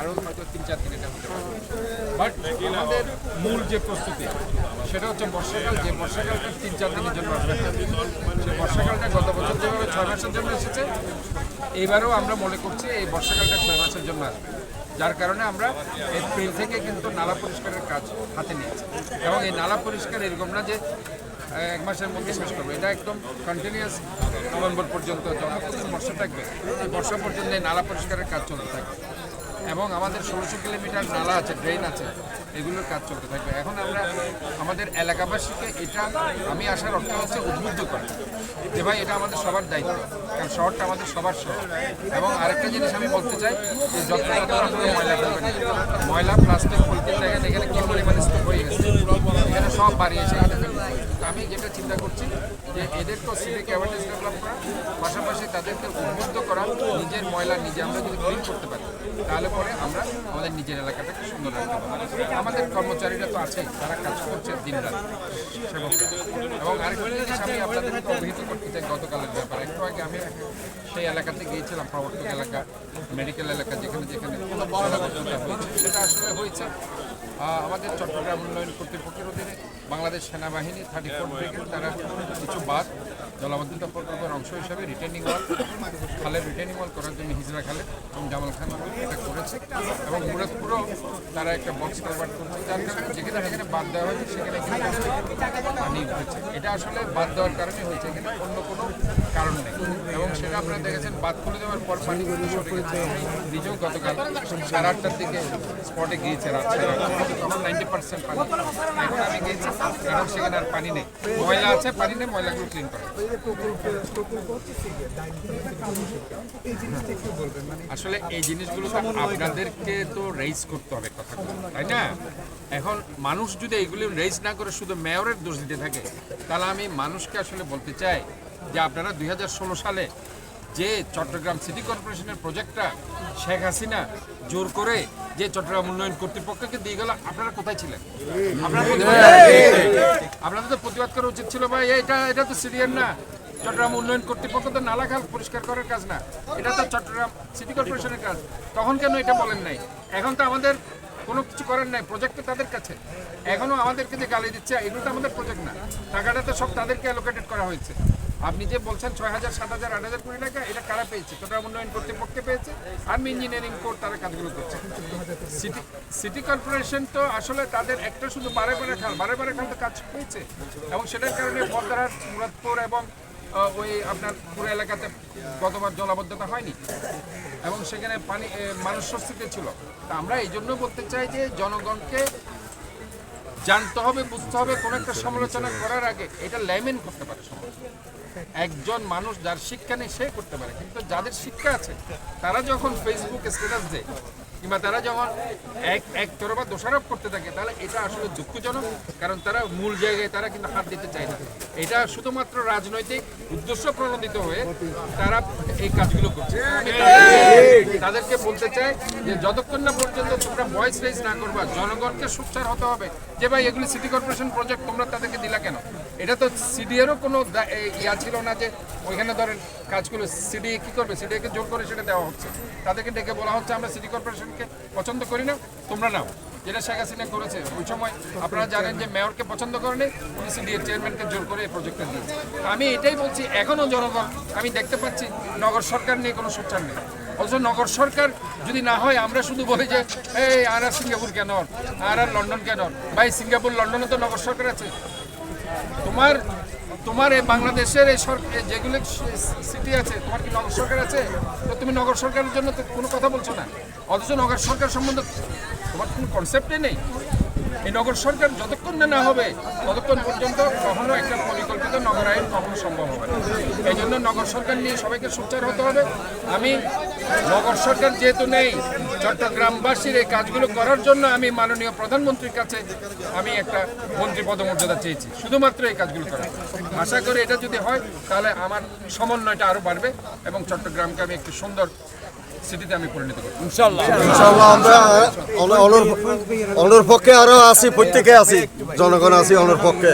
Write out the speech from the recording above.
আরও হয়তো 3-4 দিন এটা হতে পারে। বাট আমাদের মূল যে প্রস্তুতি সেটা হচ্ছে বর্ষাকাল, যে বর্ষাকালটা 3-4 দিনের জন্য আসবে। সেই বর্ষাকালটা গত বছর যেভাবে 6 মাসের জন্য এসেছে, এইবারও আমরা মনে করছি এই বর্ষাকালটা 6 মাসের জন্য আসবে। যার কারণে আমরা এপ্রিল থেকে কিন্তু নালা পরিষ্কারের কাজ হাতে নিয়েছি, এবং এই নালা পরিষ্কার এরকম না যে 1 মাসের মধ্যে শেষ করবো। এটা একদম কন্টিনিউয়াস নভেম্বর পর্যন্ত যতক্ষণ বর্ষা থাকবে এই বর্ষা পর্যন্ত এই নালা পরিষ্কারের কাজ চলতে থাকবে, এবং আমাদের 1600 কিলোমিটার নালা আছে, ড্রেন আছে, এগুলোর কাজ চলতে থাকবে। এখন আমরা আমাদের এলাকাবাসীকে এটা, আমি আসার অর্থ হচ্ছে উদ্বুদ্ধ করা যে ভাই এটা আমাদের সবার দায়িত্ব, কারণ শহরটা আমাদের সবার শহর। এবং আরেকটা জিনিস আমি বলতে চাই যে যত ময়লা ফেলবেন, ময়লা প্লাস্টিক পলিথিন জায়গায় এখানে কী পরিমাণে স্তূপ হয়ে গেছে, এখানে সব বাড়িয়েছে। আমি যেটা চিন্তা করছি যে এদেরকেও সিভিক অ্যাওয়ারনেস ডেভেলপ করা, পাশাপাশি তাদেরকে উদ্বুদ্ধ করা, নিজের ময়লা নিজে আমরা যদি ক্লিন করতে পারি তাহলে পরে আমরা আমাদের নিজের এলাকাটাকে সুন্দর রাখতে পারি। আমাদের কর্মচারীরা তো আছেই, তারা কাজ করছে দিনরাত সেবকরা। এবং আরেকটা জিনিস আমি আপনাদেরকে অবহিত করতে চাই গতকালের ব্যাপারে। একটু আগে আমি সেই এলাকাতে গিয়েছিলাম, প্রবর্তক এলাকা, মেডিকেল এলাকা, যেখানে যেখানে হয়েছে সেটা আসলে হয়েছে আমাদের চট্টগ্রাম উন্নয়ন কর্তৃপক্ষের অধীনে বাংলাদেশ সেনাবাহিনী 34 ব্রিগেড তারা কিছু বাঁধ জলাবদ্ধতা প্রকল্পের অংশ হিসাবে রিটেনিং ওয়াল, খালের রিটেনিং ওয়াল করার জন্য হিজরা খালের এবং জামাল খান এটা করেছে, এবং মুরাদপুরও তারা একটা বক্স কালভার্ট করছে, যার কারণে যেখানে যেখানে বাদ দেওয়া হয়েছে সেখানে পানি উঠেছে। এটা আসলে বাদ দেওয়ার কারণে হয়েছে, এখানে অন্য কোনো কারণ নেই। এবং সেটা আপনারা দেখেছেন বাদ খুলে দেওয়ার পর পানি সরে গেছে। আমি নিজেও গতকাল 8:30টার দিকে স্পটে গিয়েছে, রাত 8:30, তখন 90% পানি। এখন আমি গিয়েছি, এখন সেখানে আর পানি নেই, ময়লা আছে, পানি নেই, ময়লাগুলো ক্লিন করা। আসলে এই জিনিসগুলো তো আপনাদেরকে তো রেইজ করতে হবে কথাগুলো, তাই না? এখন মানুষ যদি এইগুলি রেইজ না করে শুধু মেয়রের দোষ দিতে থাকে, তাহলে আমি মানুষকে আসলে বলতে চাই যে আপনারা 2016 সালে যে চট্টগ্রাম সিটি কর্পোরেশনের প্রজেক্টটা শেখ হাসিনা জোর করে যে চট্টগ্রাম উন্নয়ন কর্তৃপক্ষকে দিয়ে গেল, আপনারা কোথায় ছিলেন? আপনাদের তো প্রতিবাদ করা উচিত ছিল ভাই, এটা তো সিরিয়ান না, চট্টগ্রাম উন্নয়ন কর্তৃপক্ষ তো নালাখাল পরিষ্কার করার কাজ না, এটা তো চট্টগ্রাম সিটি কর্পোরেশনের কাজ। তখন কেন এটা বলেন নাই? এখন তো আমাদের কোনো কিছু করার নাই, প্রজেক্ট তো তাদের কাছে। এখনও আমাদেরকে যে গালি দিচ্ছে, এগুলো তো আমাদের প্রজেক্ট না, টাকাটা তো সব তাদেরকে অ্যালোকেটেড করা হয়েছে। আপনি যে বলছেন 6,000, 7,000, 8,000 কোটি টাকা, এটা কারা পেয়েছে? চট্টগ্রাম উন্নয়ন কর্তৃপক্ষে পেয়েছে, আর্মি ইঞ্জিনিয়ারিং কোর্ট তারা কাজগুলো করছে। সিটি কর্পোরেশন তো আসলে তাদের একটা শুধু বারে বারে খাল তো কাজ হয়েছে, এবং সেটার কারণে বদরাহাট, মুরাদপুর এবং ওই আপনার পুরো এলাকাতে গতবার জলাবদ্ধতা হয়নি, এবং সেখানে পানি মানুষ স্বস্তিতে ছিল। তা আমরা এই জন্য বলতে চাই যে জনগণকে জানতে হবে, বুঝতে হবে, কোনো একটা সমালোচনা করার আগে এটা লেমেন করতে পারে সমালোচনা। একজন মানুষ যার শিক্ষা নেই সে করতে পারে, কিন্তু যাদের শিক্ষা আছে তারা যখন ফেসবুকে স্ট্যাটাস দেয় কিংবা তারা যখন একতরফা দোষারোপ করতে থাকে, তাহলে এটা আসলে দুঃখজনক, কারণ তারা মূল জায়গায় তারা কিন্তু হাত দিতে চায় না। এটা শুধুমাত্র রাজনৈতিক উদ্দেশ্য প্রণোদিত হয়ে তারা এই কাজগুলো করছে। আমি তাদেরকে বলতে চাই যে যতক্ষণ না পর্যন্ত তোমরা ভয়েস রেজ না করবা, জনগণকে সোচ্চার হতে হবে যে ভাই এগুলি সিটি কর্পোরেশন প্রজেক্ট, তোমরা তাদেরকে দিলা কেন? এটা তো সিডিএরও কোনো ইয়া ছিল না যে ওইখানে ধরেন কাজগুলো সিডিএ কী করবে, সিডিএকে জোর করে সেটা দেওয়া হচ্ছে। তাদেরকে ডেকে বলা হচ্ছে আমরা সিটি কর্পোরেশনকে পছন্দ করি না, তোমরা নাও, যেটা শেখ হাসিনা করেছে। ওই সময় আপনারা জানেন যে মেয়রকে পছন্দ করেনি, উনি সিডিএর চেয়ারম্যানকে জোর করে এই প্রজেক্টটা দিয়েছে। আমি এটাই বলছি, এখনও জনগণ, আমি দেখতে পাচ্ছি নগর সরকার নিয়ে কোনো সোচ্চার নেই। অথচ নগর সরকার যদি না হয়, আমরা শুধু বলি যে এই আর সিঙ্গাপুর কেন, আর লন্ডন কেন? ভাই সিঙ্গাপুর লন্ডনে তো নগর সরকার আছে। তোমার এই বাংলাদেশের এই যেগুলো সিটি আছে, তোমার কি নগর সরকার আছে? তো তুমি নগর সরকারের জন্য তো কোনো কথা বলছো না, অথচ নগর সরকার সম্বন্ধে তোমার কোনো কনসেপ্টই নেই। এই নগর সরকার যতক্ষণ না হবে ততক্ষণ পর্যন্ত কখনো একটা পরিকল্পিত নগরায়ন কখনো সম্ভব হবে না। এই জন্য নগর সরকার নিয়ে সবাইকে সোচ্চার হতে হবে। আমি নগর সরকার যেহেতু নেই, চট্টগ্রামবাসীর এই কাজগুলো করার জন্য আমি মাননীয় প্রধানমন্ত্রীর কাছে আমি একটা মন্ত্রী পদমর্যাদা চেয়েছি, শুধুমাত্র এই কাজগুলো করার। আশা করি এটা যদি হয় তাহলে আমার সমন্বয়টা আরও বাড়বে এবং চট্টগ্রামকে আমি একটি সুন্দর সিটিতে আমি পরিণত করব ইনশাআল্লাহ। আমরা অনুর পক্ষে আরো আছি, প্রত্যেকে আছি, জনগণ আছি অনুর পক্ষে।